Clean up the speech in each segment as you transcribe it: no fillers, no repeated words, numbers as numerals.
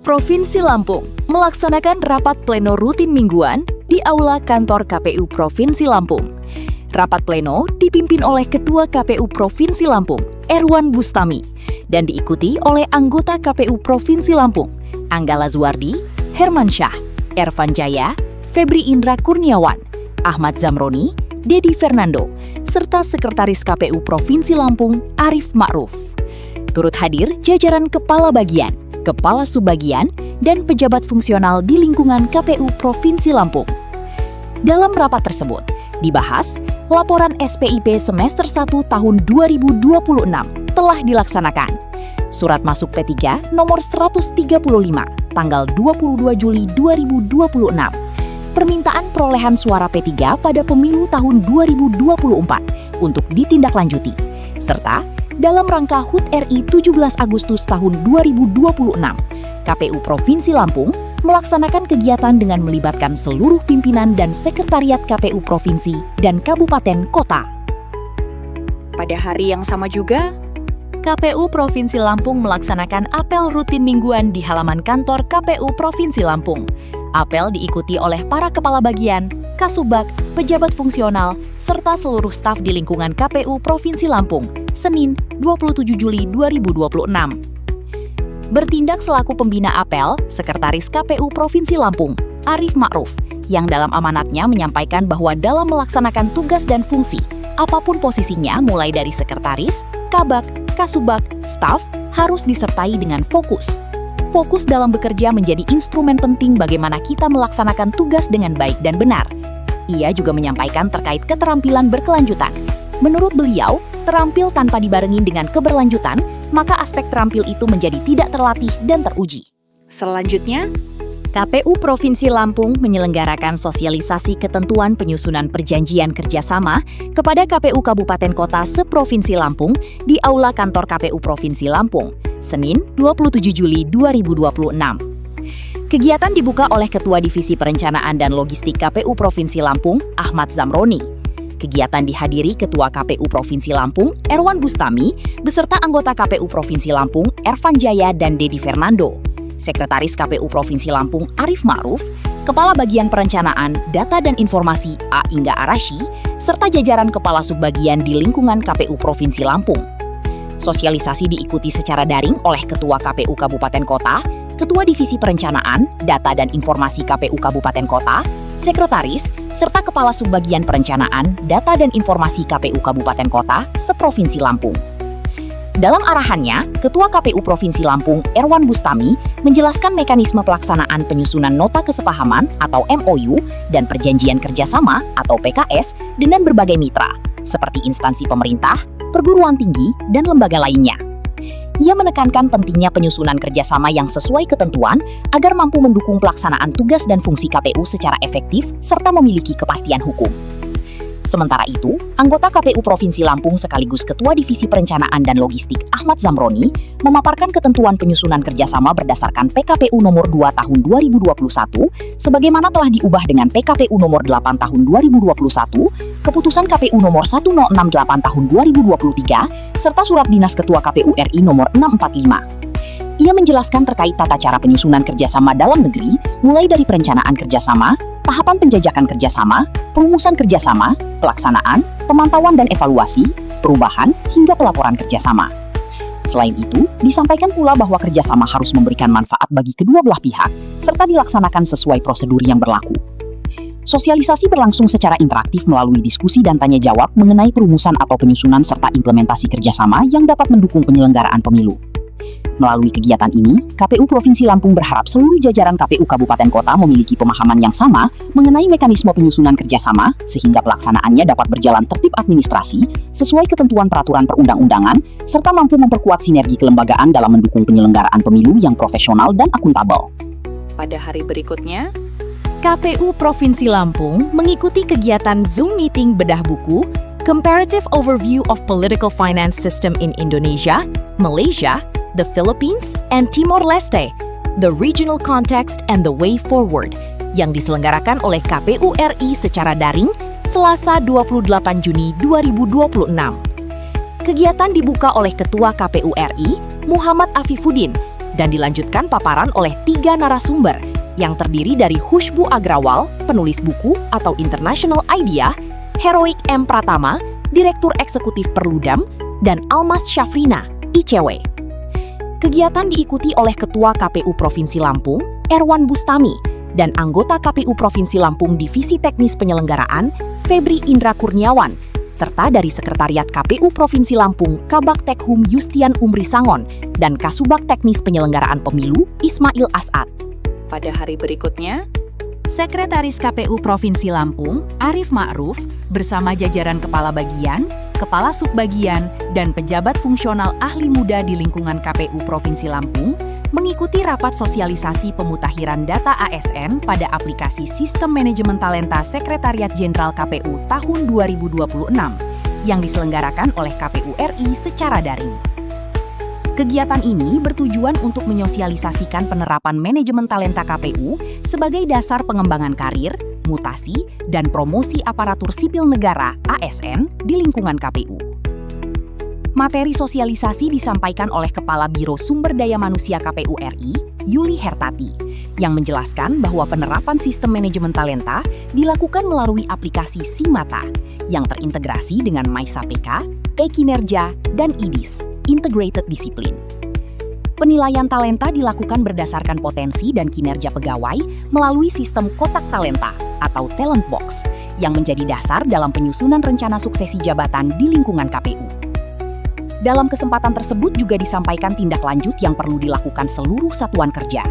Provinsi Lampung melaksanakan rapat pleno rutin mingguan di Aula Kantor KPU Provinsi Lampung. Rapat pleno dipimpin oleh Ketua KPU Provinsi Lampung, Erwan Bustami, dan diikuti oleh anggota KPU Provinsi Lampung, Anggala Zuardi, Herman Syah, Ervan Jaya, Febri Indra Kurniawan, Ahmad Zamroni, Dedi Fernando, serta Sekretaris KPU Provinsi Lampung, Arif Ma'ruf. Turut hadir jajaran Kepala Bagian, Kepala Subbagian, dan pejabat fungsional di lingkungan KPU Provinsi Lampung. Dalam rapat tersebut, dibahas laporan SPIP semester 1 tahun 2026 telah dilaksanakan. Surat masuk P3 nomor 135 tanggal 22 Juli 2026. Permintaan perolehan suara P3 pada pemilu tahun 2024 untuk ditindaklanjuti, serta dalam rangka HUT RI 17 Agustus tahun 2026, KPU Provinsi Lampung melaksanakan kegiatan dengan melibatkan seluruh pimpinan dan sekretariat KPU Provinsi dan Kabupaten Kota. Pada hari yang sama juga, KPU Provinsi Lampung melaksanakan apel rutin mingguan di halaman kantor KPU Provinsi Lampung. Apel diikuti oleh para kepala bagian, kasubag, pejabat fungsional, serta seluruh staf di lingkungan KPU Provinsi Lampung, Senin 27 Juli 2026. Bertindak selaku pembina apel, Sekretaris KPU Provinsi Lampung, Arif Ma'ruf, yang dalam amanatnya menyampaikan bahwa dalam melaksanakan tugas dan fungsi, apapun posisinya mulai dari sekretaris, kabag, kasubag, staf, harus disertai dengan fokus. Fokus dalam bekerja menjadi instrumen penting bagaimana kita melaksanakan tugas dengan baik dan benar. Ia juga menyampaikan terkait keterampilan berkelanjutan. Menurut beliau, terampil tanpa dibarengi dengan keberlanjutan, maka aspek terampil itu menjadi tidak terlatih dan teruji. Selanjutnya, KPU Provinsi Lampung menyelenggarakan sosialisasi ketentuan penyusunan perjanjian kerjasama kepada KPU Kabupaten Kota se-Provinsi Lampung di Aula Kantor KPU Provinsi Lampung, Senin 27 Juli 2026. Kegiatan dibuka oleh Ketua Divisi Perencanaan dan Logistik KPU Provinsi Lampung, Ahmad Zamroni. Kegiatan dihadiri Ketua KPU Provinsi Lampung, Erwan Bustami, beserta anggota KPU Provinsi Lampung, Ervan Jaya dan Dedi Fernando, Sekretaris KPU Provinsi Lampung, Arif Ma'ruf, Kepala Bagian Perencanaan, Data dan Informasi, A. Ingga Arashi, serta jajaran Kepala Subbagian di lingkungan KPU Provinsi Lampung. Sosialisasi diikuti secara daring oleh Ketua KPU Kabupaten Kota, Ketua Divisi Perencanaan, Data dan Informasi KPU Kabupaten Kota, Sekretaris, serta Kepala Subbagian Perencanaan, Data dan Informasi KPU Kabupaten Kota se-Provinsi Lampung. Dalam arahannya, Ketua KPU Provinsi Lampung, Erwan Bustami, menjelaskan mekanisme pelaksanaan penyusunan Nota Kesepahaman atau MOU dan Perjanjian Kerjasama atau PKS dengan berbagai mitra, seperti instansi pemerintah, perguruan tinggi, dan lembaga lainnya. Ia menekankan pentingnya penyusunan kerjasama yang sesuai ketentuan agar mampu mendukung pelaksanaan tugas dan fungsi KPU secara efektif serta memiliki kepastian hukum. Sementara itu, anggota KPU Provinsi Lampung sekaligus Ketua Divisi Perencanaan dan Logistik Ahmad Zamroni memaparkan ketentuan penyusunan kerjasama berdasarkan PKPU nomor 2 tahun 2021 sebagaimana telah diubah dengan PKPU nomor 8 tahun 2021, Keputusan KPU nomor 1068 tahun 2023, serta Surat Dinas Ketua KPU RI nomor 645. Ia menjelaskan terkait tata cara penyusunan kerjasama dalam negeri, mulai dari perencanaan kerjasama, tahapan penjajakan kerjasama, perumusan kerjasama, pelaksanaan, pemantauan dan evaluasi, perubahan, hingga pelaporan kerjasama. Selain itu, disampaikan pula bahwa kerjasama harus memberikan manfaat bagi kedua belah pihak, serta dilaksanakan sesuai prosedur yang berlaku. Sosialisasi berlangsung secara interaktif melalui diskusi dan tanya jawab mengenai perumusan atau penyusunan serta implementasi kerjasama yang dapat mendukung penyelenggaraan pemilu. Melalui kegiatan ini, KPU Provinsi Lampung berharap seluruh jajaran KPU Kabupaten Kota memiliki pemahaman yang sama mengenai mekanisme penyusunan kerjasama sehingga pelaksanaannya dapat berjalan tertib administrasi sesuai ketentuan peraturan perundang-undangan serta mampu memperkuat sinergi kelembagaan dalam mendukung penyelenggaraan pemilu yang profesional dan akuntabel. Pada hari berikutnya, KPU Provinsi Lampung mengikuti kegiatan Zoom Meeting bedah buku Comparative Overview of Political Finance System in Indonesia, Malaysia, the Philippines, and Timor-Leste, the Regional Context and the Way Forward, yang diselenggarakan oleh KPU RI secara daring Selasa 28 Juni 2026. Kegiatan dibuka oleh Ketua KPU RI, Muhammad Afifuddin, dan dilanjutkan paparan oleh 3 narasumber yang terdiri dari Khushbu Agrawal, penulis buku atau International Idea, Heroik M. Pratama, Direktur Eksekutif Perludem, dan Almas Syafrina, ICW. Kegiatan diikuti oleh Ketua KPU Provinsi Lampung, Erwan Bustami, dan anggota KPU Provinsi Lampung Divisi Teknis Penyelenggaraan, Febri Indra Kurniawan, serta dari Sekretariat KPU Provinsi Lampung, Kabak Tekhum Yustian Umri Sangon, dan Kasubag Teknis Penyelenggaraan Pemilu, Ismail As'ad. Pada hari berikutnya, Sekretaris KPU Provinsi Lampung, Arif Ma'ruf, bersama jajaran Kepala Bagian, Kepala Subbagian, dan pejabat fungsional ahli muda di lingkungan KPU Provinsi Lampung, mengikuti rapat sosialisasi pemutakhiran data ASN pada aplikasi Sistem Manajemen Talenta Sekretariat Jenderal KPU tahun 2026 yang diselenggarakan oleh KPU RI secara daring. Kegiatan ini bertujuan untuk menyosialisasikan penerapan manajemen talenta KPU sebagai dasar pengembangan karir, mutasi, dan promosi aparatur sipil negara (ASN) di lingkungan KPU. Materi sosialisasi disampaikan oleh Kepala Biro Sumber Daya Manusia KPU RI, Yuli Hertati, yang menjelaskan bahwa penerapan sistem manajemen talenta dilakukan melalui aplikasi SIMATA yang terintegrasi dengan MySAPK, e-Kinerja, dan IDIS, Integrated Discipline. Penilaian talenta dilakukan berdasarkan potensi dan kinerja pegawai melalui sistem kotak talenta atau talent box yang menjadi dasar dalam penyusunan rencana suksesi jabatan di lingkungan KPU. Dalam kesempatan tersebut juga disampaikan tindak lanjut yang perlu dilakukan seluruh satuan kerja,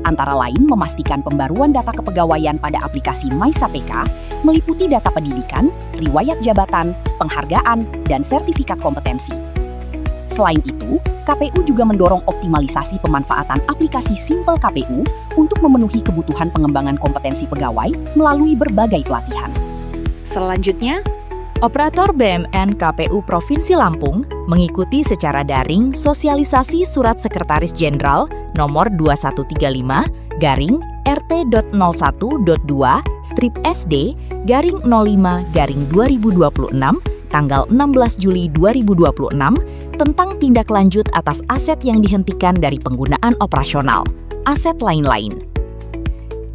antara lain memastikan pembaruan data kepegawaian pada aplikasi MySAPK meliputi data pendidikan, riwayat jabatan, penghargaan, dan sertifikat kompetensi. Selain itu, KPU juga mendorong optimalisasi pemanfaatan aplikasi Simpel KPU untuk memenuhi kebutuhan pengembangan kompetensi pegawai melalui berbagai pelatihan. selanjutnya, Operator BMN KPU Provinsi Lampung mengikuti secara daring sosialisasi Surat Sekretaris Jenderal nomor 2135-RT.0122/SD/05-2026 tanggal 16 Juli 2026 tentang tindak lanjut atas aset yang dihentikan dari penggunaan operasional, aset lain-lain.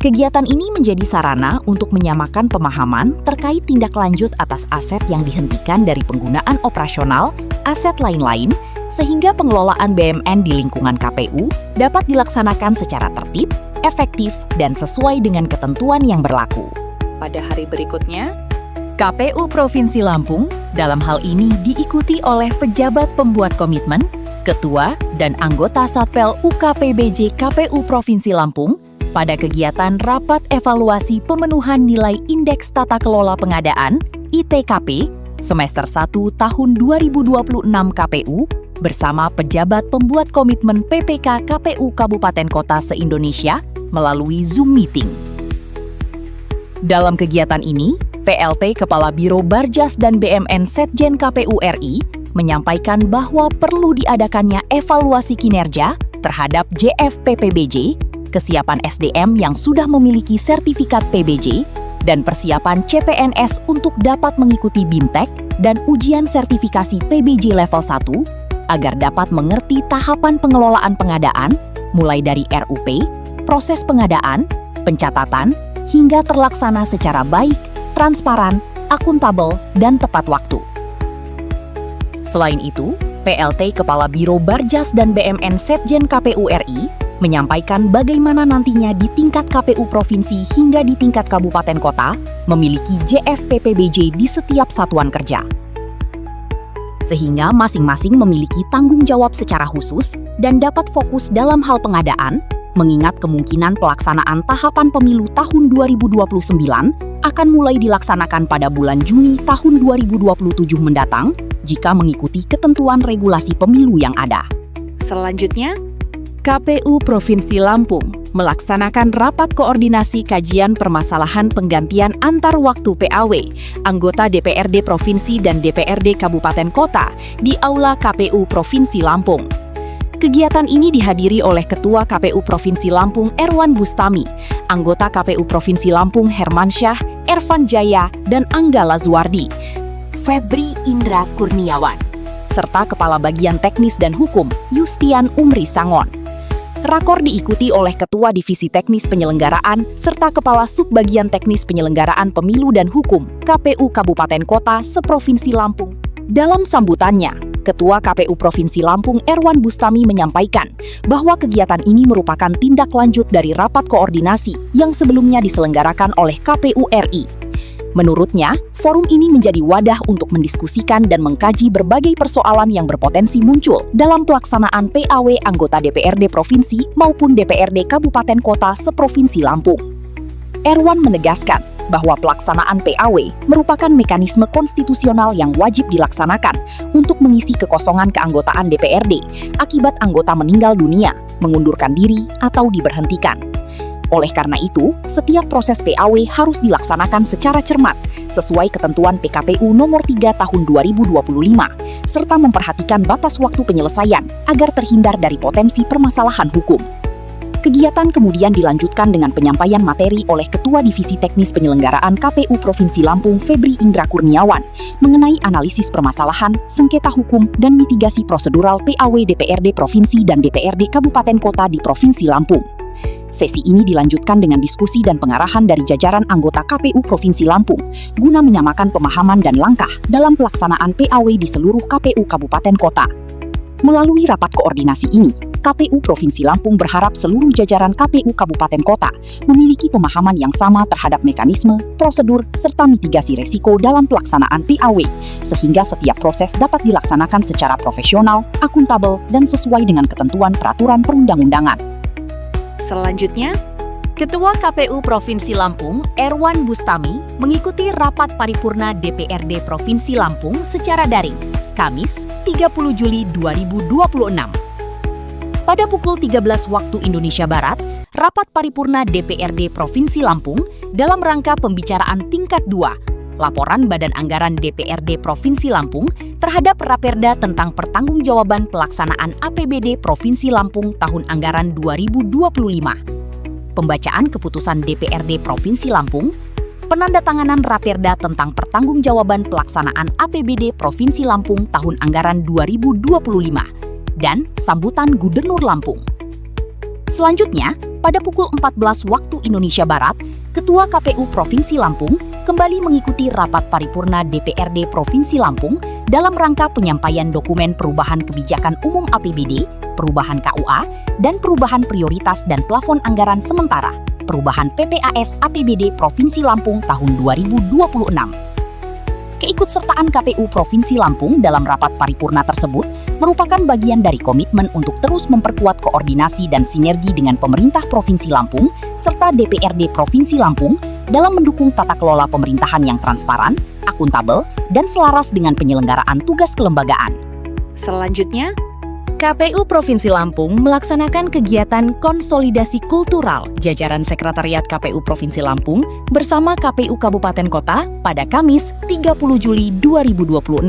Kegiatan ini menjadi sarana untuk menyamakan pemahaman terkait tindak lanjut atas aset yang dihentikan dari penggunaan operasional, aset lain-lain, sehingga pengelolaan BMN di lingkungan KPU dapat dilaksanakan secara tertib, efektif, dan sesuai dengan ketentuan yang berlaku. pada hari berikutnya, KPU Provinsi Lampung dalam hal ini diikuti oleh pejabat pembuat komitmen, ketua, dan anggota Satpel UKPBJ KPU Provinsi Lampung pada kegiatan Rapat Evaluasi Pemenuhan Nilai Indeks Tata Kelola Pengadaan (ITKP) semester 1 tahun 2026 KPU bersama pejabat pembuat komitmen PPK KPU Kabupaten Kota se-Indonesia melalui Zoom Meeting. Dalam kegiatan ini, PLT Kepala Biro Barjas dan BMN Setjen KPU RI menyampaikan bahwa perlu diadakannya evaluasi kinerja terhadap JFP-PBJ, kesiapan SDM yang sudah memiliki sertifikat PBJ, dan persiapan CPNS untuk dapat mengikuti BIMTEK dan ujian sertifikasi PBJ level 1 agar dapat mengerti tahapan pengelolaan pengadaan mulai dari RUP, proses pengadaan, pencatatan, hingga terlaksana secara baik, transparan, akuntabel, dan tepat waktu. Selain itu, PLT Kepala Biro Barjas dan BMN Setjen KPU RI menyampaikan bagaimana nantinya di tingkat KPU Provinsi hingga di tingkat Kabupaten Kota memiliki JFP-PBJ di setiap satuan kerja. Sehingga masing-masing memiliki tanggung jawab secara khusus dan dapat fokus dalam hal pengadaan, mengingat kemungkinan pelaksanaan tahapan pemilu tahun 2029 akan mulai dilaksanakan pada bulan Juni tahun 2027 mendatang jika mengikuti ketentuan regulasi pemilu yang ada. selanjutnya, KPU Provinsi Lampung melaksanakan rapat koordinasi kajian permasalahan penggantian antar waktu PAW, anggota DPRD Provinsi dan DPRD Kabupaten Kota di Aula KPU Provinsi Lampung. Kegiatan ini dihadiri oleh Ketua KPU Provinsi Lampung Erwan Bustami, anggota KPU Provinsi Lampung Hermansyah, Ervan Jaya, dan Angga Lazuardi, Febri Indra Kurniawan, serta Kepala Bagian Teknis dan Hukum Yustian Umri Sangon. Rakor diikuti oleh Ketua Divisi Teknis Penyelenggaraan serta Kepala Subbagian Teknis Penyelenggaraan Pemilu dan Hukum KPU Kabupaten Kota seprovinsi Lampung. Dalam sambutannya, Ketua KPU Provinsi Lampung Erwan Bustami menyampaikan bahwa kegiatan ini merupakan tindak lanjut dari rapat koordinasi yang sebelumnya diselenggarakan oleh KPU RI. Menurutnya, forum ini menjadi wadah untuk mendiskusikan dan mengkaji berbagai persoalan yang berpotensi muncul dalam pelaksanaan PAW anggota DPRD Provinsi maupun DPRD Kabupaten Kota seprovinsi Lampung. Erwan menegaskan bahwa pelaksanaan PAW merupakan mekanisme konstitusional yang wajib dilaksanakan untuk mengisi kekosongan keanggotaan DPRD akibat anggota meninggal dunia, mengundurkan diri, atau diberhentikan. Oleh karena itu, setiap proses PAW harus dilaksanakan secara cermat, sesuai ketentuan PKPU Nomor 3 Tahun 2025, serta memperhatikan batas waktu penyelesaian agar terhindar dari potensi permasalahan hukum. Kegiatan kemudian dilanjutkan dengan penyampaian materi oleh Ketua Divisi Teknis Penyelenggaraan KPU Provinsi Lampung Febri Indra Kurniawan mengenai analisis permasalahan, sengketa hukum, dan mitigasi prosedural PAW DPRD Provinsi dan DPRD Kabupaten Kota di Provinsi Lampung. Sesi ini dilanjutkan dengan diskusi dan pengarahan dari jajaran anggota KPU Provinsi Lampung guna menyamakan pemahaman dan langkah dalam pelaksanaan PAW di seluruh KPU Kabupaten Kota. Melalui rapat koordinasi ini, KPU Provinsi Lampung berharap seluruh jajaran KPU Kabupaten Kota memiliki pemahaman yang sama terhadap mekanisme, prosedur, serta mitigasi resiko dalam pelaksanaan PAW, sehingga setiap proses dapat dilaksanakan secara profesional, akuntabel, dan sesuai dengan ketentuan peraturan perundang-undangan. Selanjutnya, Ketua KPU Provinsi Lampung, Erwan Bustami, mengikuti rapat paripurna DPRD Provinsi Lampung secara daring, Kamis, 30 Juli 2026. Pada pukul 13 waktu Indonesia Barat, rapat paripurna DPRD Provinsi Lampung dalam rangka pembicaraan tingkat 2, laporan Badan Anggaran DPRD Provinsi Lampung terhadap Raperda tentang pertanggungjawaban pelaksanaan APBD Provinsi Lampung tahun anggaran 2025. Pembacaan keputusan DPRD Provinsi Lampung, penandatanganan Raperda tentang pertanggungjawaban pelaksanaan APBD Provinsi Lampung tahun anggaran 2025, dan sambutan Gubernur Lampung. Selanjutnya, pada pukul 14 waktu Indonesia Barat, Ketua KPU Provinsi Lampung kembali mengikuti rapat paripurna DPRD Provinsi Lampung dalam rangka penyampaian dokumen perubahan kebijakan umum APBD, perubahan KUA, dan perubahan prioritas dan plafon anggaran sementara, perubahan PPAS APBD Provinsi Lampung tahun 2026. Keikutsertaan KPU Provinsi Lampung dalam rapat paripurna tersebut merupakan bagian dari komitmen untuk terus memperkuat koordinasi dan sinergi dengan pemerintah Provinsi Lampung serta DPRD Provinsi Lampung dalam mendukung tata kelola pemerintahan yang transparan, akuntabel, dan selaras dengan penyelenggaraan tugas kelembagaan. selanjutnya, KPU Provinsi Lampung melaksanakan kegiatan konsolidasi kultural jajaran Sekretariat KPU Provinsi Lampung bersama KPU Kabupaten Kota pada Kamis 30 Juli 2026.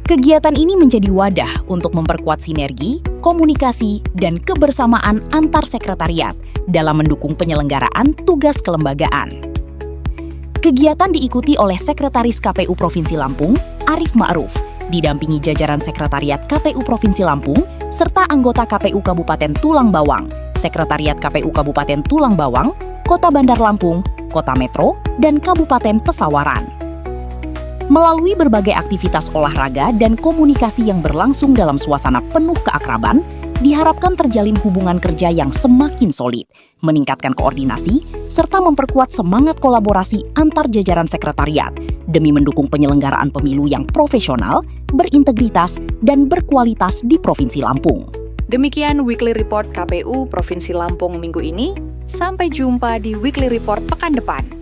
Kegiatan ini menjadi wadah untuk memperkuat sinergi, komunikasi, dan kebersamaan antar sekretariat dalam mendukung penyelenggaraan tugas kelembagaan. Kegiatan diikuti oleh Sekretaris KPU Provinsi Lampung, Arif Ma'ruf, didampingi jajaran Sekretariat KPU Provinsi Lampung, serta anggota KPU Kabupaten Tulang Bawang, Sekretariat KPU Kabupaten Tulang Bawang, Kota Bandar Lampung, Kota Metro, dan Kabupaten Pesawaran. Melalui berbagai aktivitas olahraga dan komunikasi yang berlangsung dalam suasana penuh keakraban, diharapkan terjalin hubungan kerja yang semakin solid, meningkatkan koordinasi, serta memperkuat semangat kolaborasi antar jajaran sekretariat demi mendukung penyelenggaraan pemilu yang profesional, berintegritas, dan berkualitas di Provinsi Lampung. demikian Weekly Report KPU Provinsi Lampung minggu ini. Sampai jumpa di Weekly Report pekan depan.